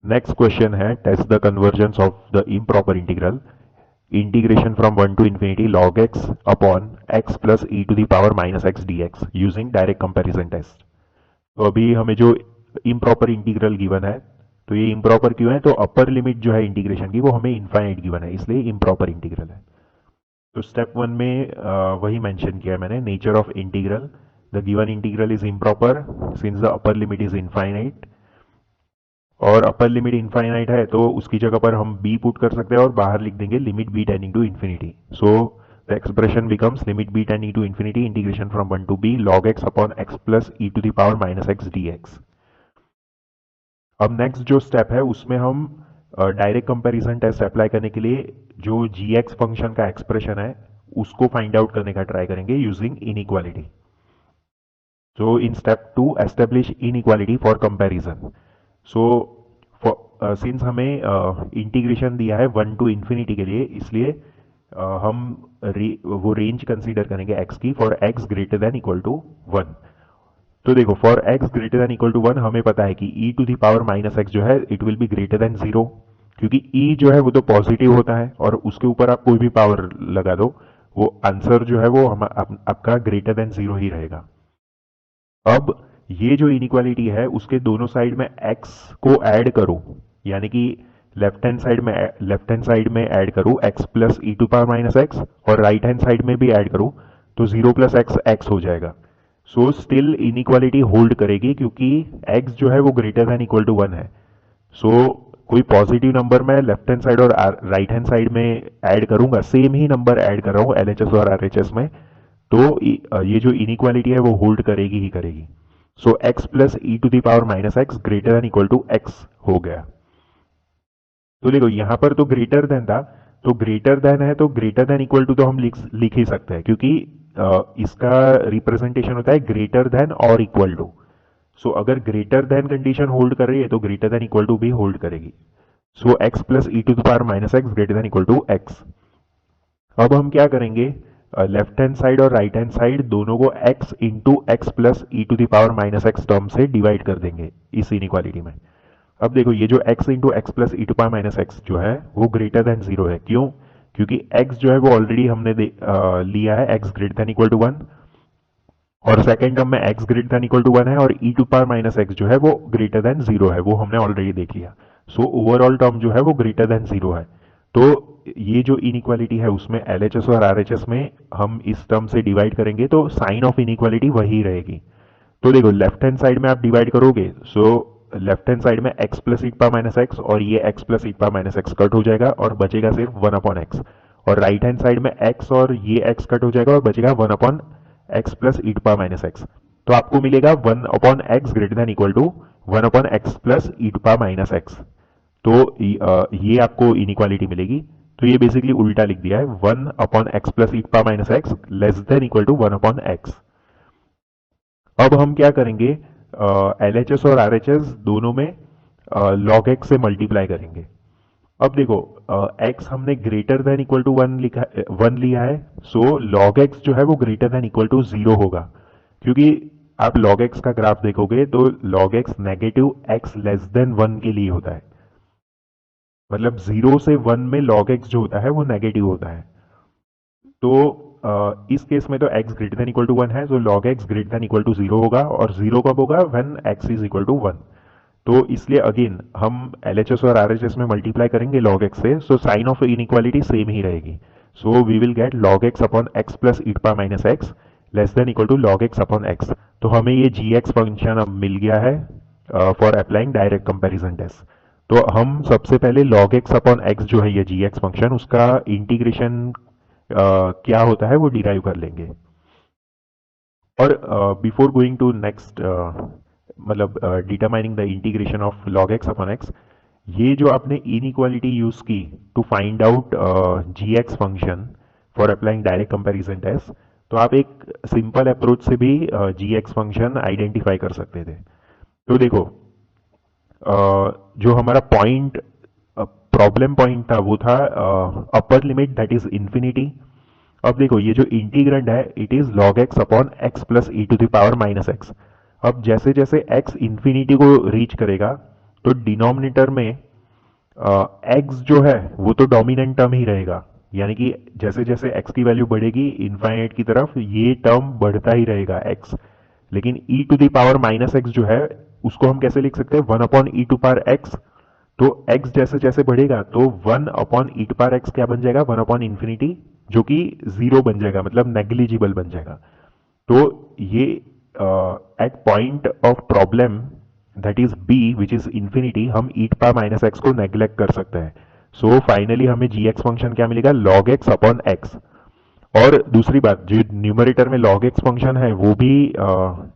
Next question है test the convergence of the improper integral integration from 1 to infinity log x upon x plus e to the power minus x d x using direct comparison test. तो अभी हमें जो improper integral given है, तो ये improper क्यों है, तो अपर लिमिट जो है इंटीग्रेशन की वो हमें इनफाइनाइट गिवन है, इसलिए इम्प्रॉपर इंटीग्रल है। तो स्टेप वन में वही मेंशन किया है मैंने, nature of integral, the given integral is improper since the upper limit is infinite. और अपर लिमिट इनफाइनाइट है तो उसकी जगह पर हम b पुट कर सकते हैं और बाहर लिख देंगे limit b tending to infinity. So the expression becomes limit b tending to infinity integration from 1 to b log x upon x plus e to the power minus x d x. अब next जो step है उसमें हम direct comparison test apply करने के लिए जो g x function का एक्सप्रेशन है उसको फाइंड आउट करने का ट्राई करेंगे using inequality. So in step two establish inequality for comparison. So since हमें इंटीग्रेशन दिया है 1 टू इन्फिनिटी के लिए, इसलिए हम वो रेंज कंसीडर करेंगे x की for x greater than equal to 1। तो देखो for x greater than equal to 1 हमें पता है कि e to the power minus x जो है it will be greater than 0, क्योंकि e जो है वो तो पॉजिटिव होता है और उसके ऊपर आप कोई भी पावर लगा दो वो आंसर जो है वो आपका ग्रेटर देन 0 ही रहेगा। अब ये जो इनइक्वालिटी है उसके दोनों साइड में x को ऐड करो, यानी कि लेफ्ट हैंड साइड में ऐड करो x plus e to power minus x और राइट हैंड साइड में भी ऐड करो तो 0 प्लस एक्स एक्स हो जाएगा। सो स्टिल इनइक्वालिटी होल्ड करेगी क्योंकि x जो है वो ग्रेटर देन इक्वल टू 1 है। सो कोई पॉजिटिव नंबर मैं लेफ्ट हैंड साइड और राइट हैंड साइड में ऐड करूंगा, सेम ही नंबर ऐड कर रहा हूं एलएचएस और आरएचएस में, तो ये जो इनइक्वालिटी है वो होल्ड करेगी ही करेगी। So x plus e to the power minus x greater than equal to x हो गया। तो देखो यहां पर तो ग्रेटर देन था, तो ग्रेटर देन है तो ग्रेटर देन इक्वल टू तो हम लिख ही सकते हैं, क्योंकि इसका रिप्रेजेंटेशन होता है ग्रेटर देन और इक्वल टू। सो अगर ग्रेटर देन कंडीशन होल्ड कर रही है तो ग्रेटर देन इक्वल टू भी होल्ड करेगी। So x plus e to the power minus x greater than equal to x. अब हम क्या करेंगे, लेफ्ट हैंड साइड और राइट हैंड साइड दोनों को x into x plus e to the power minus x term से divide कर देंगे इस इनइक्वालिटी में। अब देखो ये जो x into x plus e to power minus x जो है वो ग्रेटर देन 0 है। क्यों? क्योंकि x जो है वो ऑलरेडी हमने लिया है x greater than equal to 1, और सेकेंड टर्म में x greater than equal to 1 है और e to power minus x जो है वो ग्रेटर देन 0 है, वो हमने ऑलरेडी देख लिया। सो ओवरऑल टर्म जो है वो ग्रेटर देन 0 है। तो ये जो इनइक्वालिटी है उसमें एलएचएस और आरएचएस में हम इस टर्म से डिवाइड करेंगे तो साइन ऑफ इनइक्वालिटी वही रहेगी। तो देखो लेफ्ट हैंड साइड में आप डिवाइड करोगे, सो लेफ्ट हैंड साइड में x plus e power minus x और ये x plus e power minus x cut हो जाएगा और बचेगा सिर्फ 1 अपॉन एक्स, और राइट हैंड साइड में x और ये x कट हो जाएगा और बचेगा 1 upon x plus e power minus x. तो आपको मिलेगा 1 upon x greater than equal to 1 upon x plus e power minus x. तो ये आपको इनइक्वालिटी मिलेगी। तो ये बेसिकली उल्टा लिख दिया है, 1 upon x plus e power minus x less than equal to 1 upon x. अब हम क्या करेंगे, एलएचएस और आरएचएस दोनों में लॉग एक्स से मल्टीप्लाई करेंगे। अब देखो x हमने ग्रेटर देन इक्वल टू 1 लिखा 1 लिया है, सो लॉग x जो है वो ग्रेटर देन इक्वल टू 0 होगा, क्योंकि आप log x का ग्राफ देखोगे तो log x negative x less than 1 के लिए होता है, मतलब 0 से 1 में log x जो होता है वो नेगेटिव होता है। तो इस केस में तो x greater than equal to 1 है, तो log x greater than equal to 0 होगा, और 0 कब होगा, when x is equal to 1। तो इसलिए अगेन हम LHS और RHS में मल्टीप्लाई करेंगे log x से, so sign of inequality same ही रहेगी। So we will get log x upon x plus e power minus x less than equal to log x upon x। तो हमें ये gx function अब मिल गया है for applying direct comparison test. तो हम सबसे पहले log x अपॉन x जो है ये gx फंक्शन, उसका इंटीग्रेशन क्या होता है वो डिराइव कर लेंगे। और बिफोर गोइंग टू नेक्स्ट मतलब determining the integration of log x upon x, ये जो आपने इनइक्वालिटी यूज की to find out gx function for applying direct comparison test, तो आप एक सिंपल अप्रोच से भी gx फंक्शन आइडेंटिफाई कर सकते थे। तो देखो जो हमारा पॉइंट प्रॉब्लम पॉइंट था वो था upper limit that is infinity. अब देखो ये जो इंटीग्रेंड है it is log x upon x plus e to the power minus x. अब जैसे जैसे x इंफिनिटी को रीच करेगा तो डिनोमिनेटर में एक्स जो है वो तो डोमिनेंट टर्म ही रहेगा, यानी कि जैसे जैसे एक्स की वैल्यू बढ़ेगी इनफाइनाइट की तरफ ये टर्म बढ़ता ही रहेगा एक्स। लेकिन e to the power minus x जो है उसको हम कैसे लिख सकते हैं, 1/e⁻x। तो x जैसे जैसे बढ़ेगा तो 1/e⁻x क्या बन जाएगा, 1/∞, जो कि जीरो बन जाएगा, मतलब नेग्लिजिबल बन जाएगा। तो ये at point of problem that is b which is infinity हम e⁻x को नेग्लेक्ट कर सकते हैं। सो फाइनली हमें gx फंक्शन क्या मिलेगा, log x/x। और दूसरी बात, जो न्यूमरेटर में log x फंक्शन है वो भी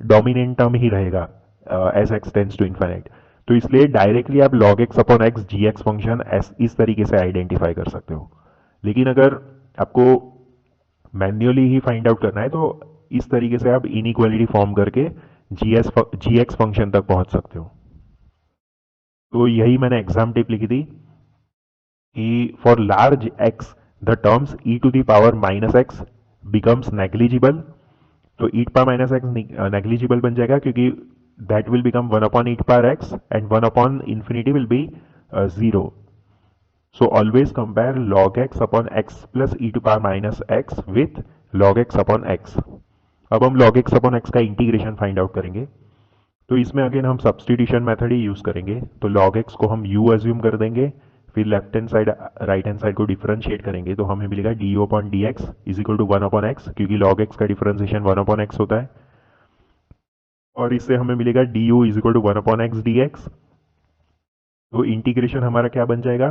डोमिनेंट टर्म ही रहेगा as x tends to infinite. तो इसलिए डायरेक्टली आप log x/x gx फंक्शन इस तरीके से आइडेंटिफाई कर सकते हो। लेकिन अगर आपको मैन्युअली ही फाइंड आउट करना है तो इस तरीके से आप इनइक्वालिटी फॉर्म करके gx फंक्शन तक पहुंच सकते हो। तो यही मैंने एग्जाम टिप लिखी थी कि for large x the terms e to the power minus x becomes negligible. तो e power minus x negligible बन जाएगा क्योंकि that will become 1/e⁻x and 1/∞ will be 0। So always compare log x/x plus e to power minus x with log x/x। अब हम log x/x का integration find out करेंगे। तो इसमें again हम सब्सटीट्यूशन मेथड ही यूज करेंगे। तो log x को हम u अज्यूम कर देंगे, फिर left hand side right hand side को डिफरेंशिएट करेंगे तो हमें मिलेगा du/dx is equal to 1/x, क्योंकि log x का डिफरेंशिएशन 1/x होता है। और इससे हमें मिलेगा du is equal to 1/x dx। तो इंटीग्रेशन हमारा क्या बन जाएगा,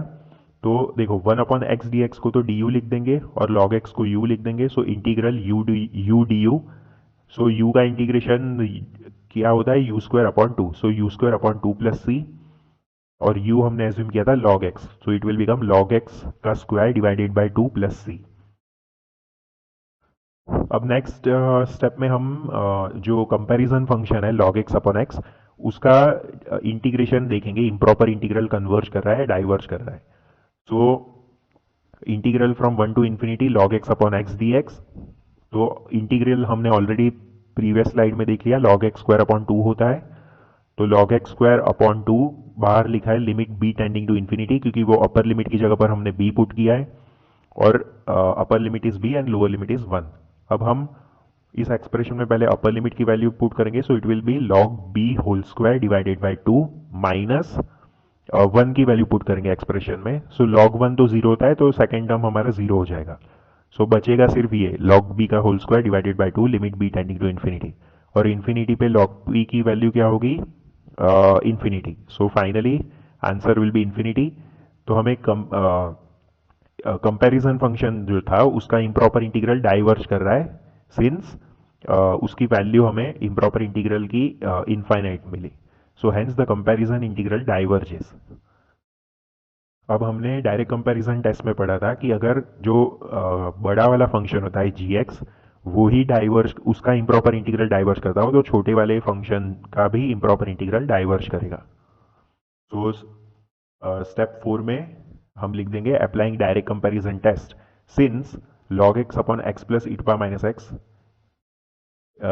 तो देखो 1/x dx को तो du लिख देंगे और log x को u लिख देंगे। So integral u du। सो u का इंटीग्रेशन क्या होता है, u²/2। सो u²/2 प्लस c, और u हमने एज्यूम किया था log x, so it will become log x का square divided by 2 plus c। अब नेक्स्ट स्टेप में हम जो कंपैरिजन फंक्शन है log x/x उसका इंटीग्रेशन देखेंगे, इम्प्रॉपर इंटीग्रल कन्वर्ज कर रहा है डाइवर्ज कर रहा है। So integral from 1 to infinity log x/x dx। तो इंटीग्रल हमने ऑलरेडी प्रीवियस स्लाइड में देख लिया, log x²/2 होता है। तो log x²/2 बाहर लिखा है limit b tending to infinity, क्योंकि वो अपर लिमिट की जगह पर हमने b पुट किया है और upper limit is b and lower limit is 1। अब हम इस एक्सप्रेशन में पहले अपर लिमिट की वैल्यू पुट करेंगे, so it will be log b whole square divided by 2 माइनस 1 की वैल्यू पुट करेंगे एक्सप्रेशन में। सो log 1 तो जीरो होता है तो सेकेंड टर्म हमारा जीरो हो जाएगा। सो बचेगा सिर्फ ये log b का whole square divided by 2 limit b tending to infinity, और इन्फिनिटी पे log b की वैल्यू क्या होगी, infinity. So finally answer will be infinity. तो हमें कंपैरिजन फंक्शन जो था उसका इम्प्रॉपर इंटीग्रल डाइवर्ज कर रहा है, सिंस उसकी वैल्यू हमें इम्प्रॉपर इंटीग्रल की इनफाइनाइट मिली। So hence the comparison integral diverges. अब हमने डायरेक्ट कंपैरिजन टेस्ट में पढ़ा था कि अगर जो बड़ा वाला फंक्शन होता है gx वो ही डाइवर्ज, उसका इम्प्रॉपर इंटीग्रल डाइवर्ज करता हो तो छोटे वाले फंक्शन का भी इम्प्रॉपर इंटीग्रल डाइवर्ज करेगा। तो स्टेप 4 में हम लिख देंगे applying direct comparison test since log x/x plus e⁻x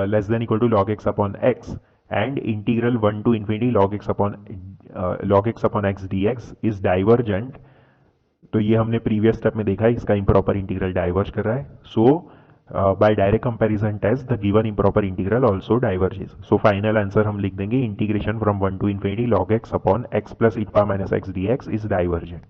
less than equal to log x/x and integral 1 to infinity log x/x dx is divergent। तो ये हमने प्रीवियस स्टेप में देखा है, इसका इम्प्रॉपर इंटीग्रल डाइवर्ज कर रहा है। So by direct comparison test the given improper integral also diverges. So final answer हम लिख देंगे integration from 1 to infinity log x/x plus e⁻x dx is divergent।